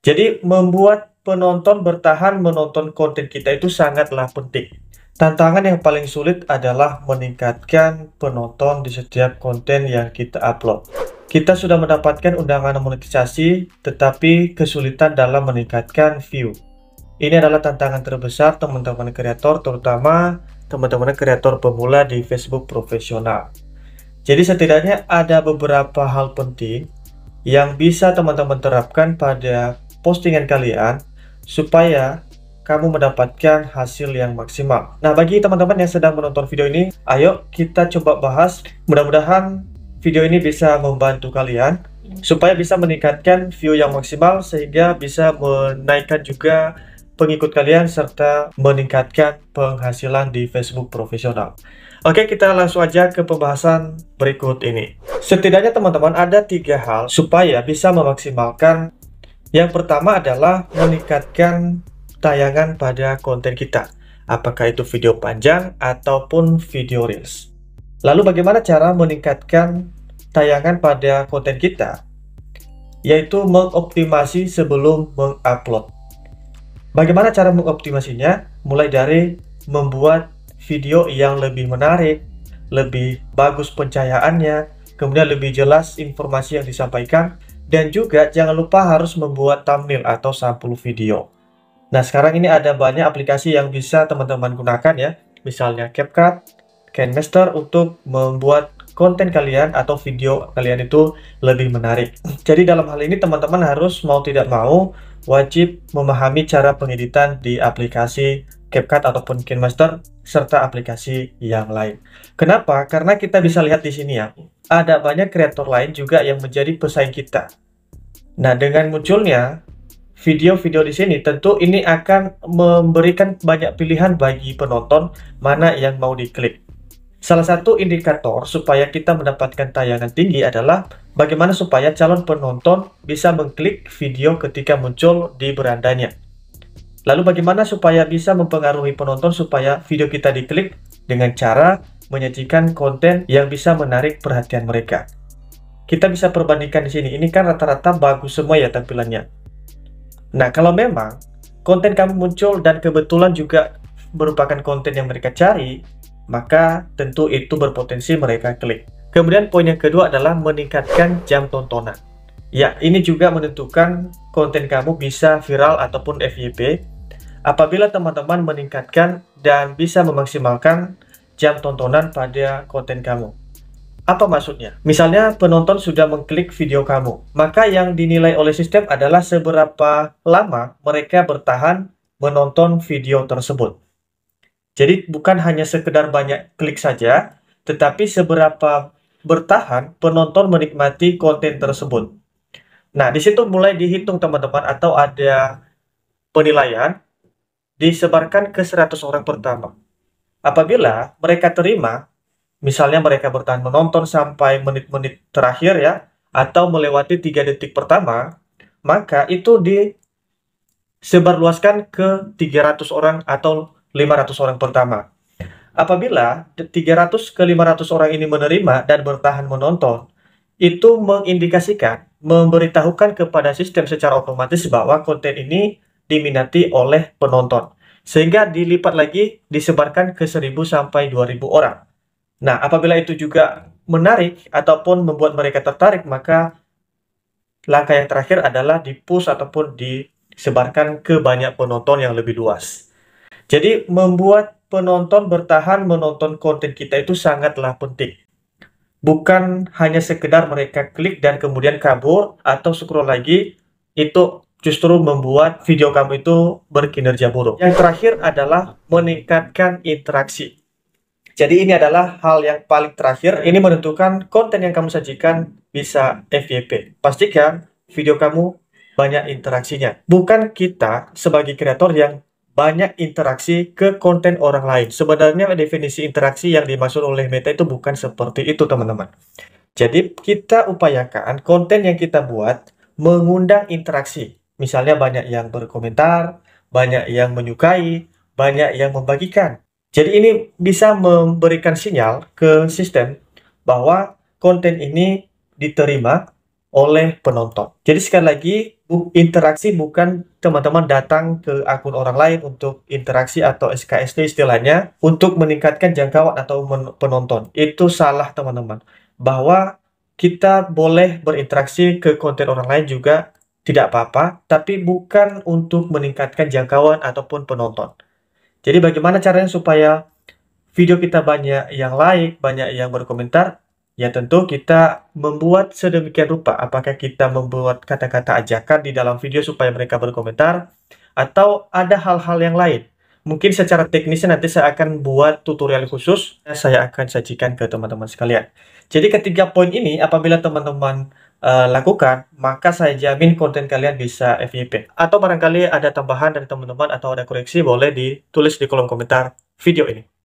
Jadi membuat penonton bertahan menonton konten kita itu sangatlah penting. Tantangan yang paling sulit adalah meningkatkan penonton di setiap konten yang kita upload. Kita sudah mendapatkan undangan monetisasi, tetapi kesulitan dalam meningkatkan view. Ini adalah tantangan terbesar teman-teman kreator, terutama teman-teman kreator pemula di Facebook profesional. Jadi setidaknya ada beberapa hal penting yang bisa teman-teman terapkan pada postingan kalian supaya kamu mendapatkan hasil yang maksimal. Nah, bagi teman-teman yang sedang menonton video ini, ayo kita coba bahas. Mudah-mudahan video ini bisa membantu kalian supaya bisa meningkatkan view yang maksimal, sehingga bisa menaikkan juga pengikut kalian serta meningkatkan penghasilan di Facebook profesional. Oke, kita langsung aja ke pembahasan berikut ini. Setidaknya teman-teman ada 3 hal supaya bisa memaksimalkan. Yang pertama adalah meningkatkan tayangan pada konten kita, apakah itu video panjang ataupun video reels. Lalu bagaimana cara meningkatkan tayangan pada konten kita? Yaitu mengoptimasi sebelum mengupload. Bagaimana cara mengoptimasinya? Mulai dari membuat video yang lebih menarik, lebih bagus pencahayaannya, kemudian lebih jelas informasi yang disampaikan, dan juga jangan lupa harus membuat thumbnail atau sampul video. Nah, sekarang ini ada banyak aplikasi yang bisa teman-teman gunakan ya, misalnya CapCut, KineMaster untuk membuat konten kalian atau video kalian itu lebih menarik. Jadi dalam hal ini teman-teman harus mau tidak mau wajib memahami cara pengeditan di aplikasi CapCut ataupun KineMaster serta aplikasi yang lain. Kenapa? Karena kita bisa lihat di sini ya, ada banyak kreator lain juga yang menjadi pesaing kita. Nah, dengan munculnya video-video di sini, tentu ini akan memberikan banyak pilihan bagi penonton mana yang mau diklik. Salah satu indikator supaya kita mendapatkan tayangan tinggi adalah bagaimana supaya calon penonton bisa mengklik video ketika muncul di berandanya. Lalu bagaimana supaya bisa mempengaruhi penonton supaya video kita diklik? Dengan cara menyajikan konten yang bisa menarik perhatian mereka. Kita bisa perbandingkan di sini. Ini kan rata-rata bagus semua ya tampilannya. Nah, kalau memang konten kamu muncul dan kebetulan juga merupakan konten yang mereka cari, maka tentu itu berpotensi mereka klik. Kemudian poin yang kedua adalah meningkatkan jam tontonan. Ya, ini juga menentukan konten kamu bisa viral ataupun FYP apabila teman-teman meningkatkan dan bisa memaksimalkan jam tontonan pada konten kamu. Apa maksudnya? Misalnya penonton sudah mengklik video kamu, maka yang dinilai oleh sistem adalah seberapa lama mereka bertahan menonton video tersebut. Jadi bukan hanya sekedar banyak klik saja, tetapi seberapa bertahan penonton menikmati konten tersebut. Nah, di situ mulai dihitung teman-teman, atau ada penilaian disebarkan ke 100 orang pertama. Apabila mereka terima, misalnya mereka bertahan menonton sampai menit-menit terakhir ya, atau melewati 3 detik pertama, maka itu disebarluaskan ke 300 orang atau 500 orang pertama. Apabila 300 ke 500 orang ini menerima dan bertahan menonton, itu mengindikasikan, memberitahukan kepada sistem secara otomatis bahwa konten ini diminati oleh penonton. Sehingga dilipat lagi, disebarkan ke 1000 sampai 2000 orang. Nah, apabila itu juga menarik ataupun membuat mereka tertarik, maka langkah yang terakhir adalah di-push ataupun disebarkan ke banyak penonton yang lebih luas. Jadi, membuat penonton bertahan menonton konten kita itu sangatlah penting. Bukan hanya sekedar mereka klik dan kemudian kabur atau scroll lagi, itu justru membuat video kamu itu berkinerja buruk. Yang terakhir adalah meningkatkan interaksi. Jadi ini adalah hal yang paling terakhir, ini menentukan konten yang kamu sajikan bisa FYP. Pastikan video kamu banyak interaksinya. Bukan kita sebagai kreator yang banyak interaksi ke konten orang lain. Sebenarnya definisi interaksi yang dimaksud oleh Meta itu bukan seperti itu, teman-teman. Jadi kita upayakan konten yang kita buat mengundang interaksi. Misalnya banyak yang berkomentar, banyak yang menyukai, banyak yang membagikan. Jadi ini bisa memberikan sinyal ke sistem bahwa konten ini diterima oleh penonton. Jadi sekali lagi, Interaksi bukan teman-teman datang ke akun orang lain untuk interaksi atau SKSD istilahnya untuk meningkatkan jangkauan atau penonton. Itu salah teman-teman. Bahwa kita boleh berinteraksi ke konten orang lain juga tidak apa-apa, tapi bukan untuk meningkatkan jangkauan ataupun penonton. Jadi bagaimana caranya supaya video kita banyak yang like, banyak yang berkomentar? Ya tentu kita membuat sedemikian rupa. Apakah kita membuat kata-kata ajakan di dalam video supaya mereka berkomentar, atau ada hal-hal yang lain? Mungkin secara teknisnya nanti saya akan buat tutorial khusus, saya akan sajikan ke teman-teman sekalian. Jadi ketiga poin ini apabila teman-teman lakukan, maka saya jamin konten kalian bisa FYP. Atau barangkali ada tambahan dari teman-teman atau ada koreksi, boleh ditulis di kolom komentar video ini.